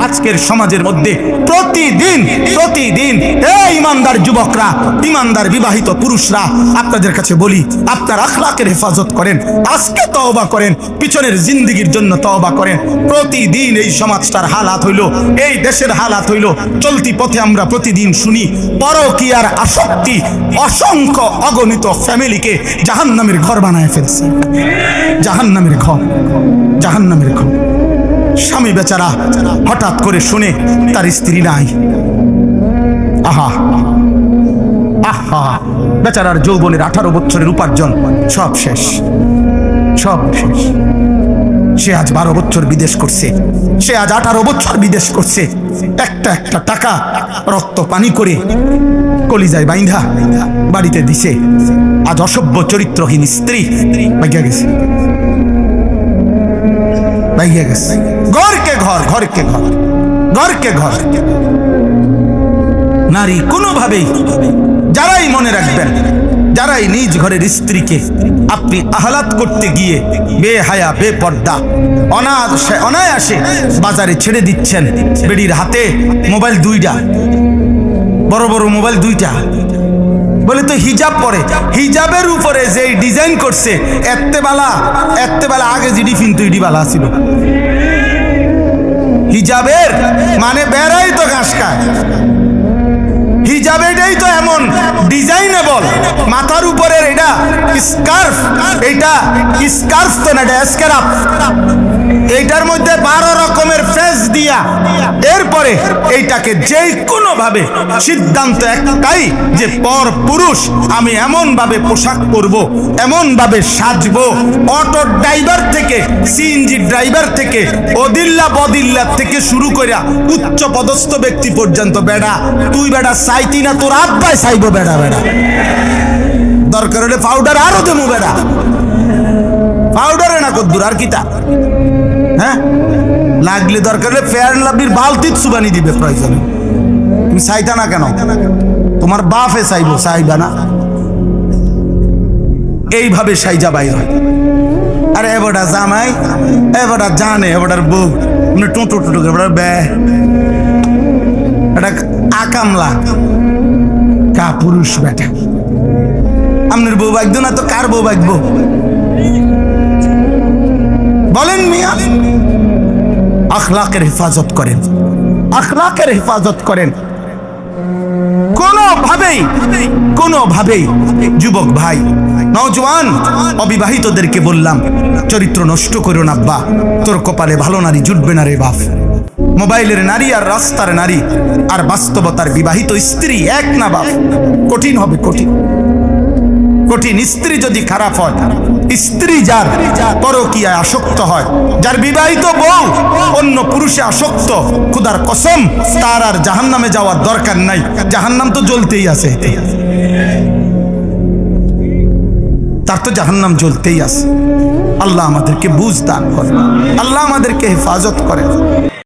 আজকের সমাজের মধ্যে প্রতিদিন এই ইমানদার যুবকরা, ইমানদার বিবাহিত পুরুষরা, আপনাদের কাছে বলি, আপনার আখলাকের হেফাজত করেন, আজকে তওবা করেন, পিছনের জিন্দেগির জন্য তওবা করেন। প্রতিদিন এই সমাজটার হালাত হইল, এই দেশের হালাত হইল, চলতি পথে আমরা প্রতিদিন শুনি পরকীয়ার আসক্তি অসংখ্য অগণিত ফ্যামিলিকে জাহান্নামের ঘর বানায় ফেলছে। জাহান্নামের ঘর, জাহান্নামের ঘর। স্বামী বেচারা হঠাৎ করে শুনে তার স্ত্রী নাই, আহা আহা, বেচারার যৌবনের 18 বছরের উপার্জন সব শেষ, সব শেষ। সে আজ 12 বছর বিদেশ করছে, সে আজ 18 বছর বিদেশ করছে, একটা একটা টাকা রক্ত পানি করে কলিজায় বাইন্ধা বাড়িতে দিছে। আজ অসভ্য চরিত্রহীন স্ত্রী ভাগ্যা গেছে, ভাগ্যা গেছে। ঘরকে ঘর, ঘরকে ঘর, ঘরকে ঘর। নারী কোনোভাবেই, যারাই মনে রাখবেন, যারাই নিজ ঘরের স্ত্রীকে আপনি আহ্লাদ করতে গিয়ে বেহায়া বেপর্দা অনায়াসে বাজারে ছেড়ে দিচ্ছেন, বেডির হাতে মোবাইল 2টা, বড় বড় মোবাইল 2টা, বলে তো হিজাব পরে, হিজাবের উপরে যে ডিজাইন করছে, এত্তেবেলা আগে জিডি ফিন্তু ইডি বালা ছিল। হিজাবের মানে বেড়াই তো ঘাস খায়, হিজাব এটাই তো এমন ডিজাইনেবল, মাথার উপরের এটা স্কার্ফ, এটা স্কার্ফ তো না, এটা স্কার্ফ, এইটার মধ্যে 12 রকমের ফেস দিয়া, এরপরে এইটাকে যে কোনো ভাবে সিদ্ধান্ত একটাই যে পর পুরুষ আমি এমন ভাবে পোশাক পরব, এমন ভাবে সাজবো, অটো ড্রাইভার থেকে সিএনজি ড্রাইভার থেকে অদিল্লা বদিল্লা থেকে শুরু করে উচ্চ পদস্থ ব্যক্তি পর্যন্ত, বেড়া তুই বেড়া চাইতি না, তোর আব্বাই চাইবো, বেড়া বেড়া দরকার হলে পাউডার আরো দেবো, বেড়া পাউডারে না কদ্দুর আর কিতা, হ্যাঁ লাগলে দরকার হলে ফেয়ার লাভলির বালতি সুবানি দিবে প্রয়োজনে। তুমি চাইতা না কেন? তোমার বাপে চাইবো, চাইবা না? এইভাবে সাইজা বাইর হয়। আরে এবারটা জামাই, এবারটা জানে, এবারটার বউ টোটো টোটো এবার বে, এটা আকামলা কা পুরুষ বেটা। আপনার বউ বাগতো না তো কার বউ বাগবো বলেন মিয়া? আখলাকের হেফাজত করেন, আখলাকের হেফাজত করেন। কোনোভাবেই যুবক ভাই, নওজওয়ান অবিবাহিতদেরকে বললাম, চরিত্র নষ্ট করো না আব্বা, তোর কপালে ভালো নারী জুটবে না রে বাপ। মোবাইলের নারী আর রাস্তার নারী আর বাস্তবতার বিবাহিত স্ত্রী এক না বাপ? কঠিন হবে, কঠিন কঠিন। স্ত্রী যদি খারাপ হয়, স্ত্রী যার পরকীয়ায় আসক্ত হয়, যার বিবাহিত বউ অন্য পুরুষে আসক্ত, খোদার কসম তার আর জাহান্নামে যাওয়ার দরকার নাই, জাহান্নাম তো জ্বলতেই আছে, তার তো জাহান্নাম জ্বলতেই আছে। আল্লাহ আমাদেরকে বুঝ দান করেন, আল্লাহ আমাদেরকে হেফাজত করেন।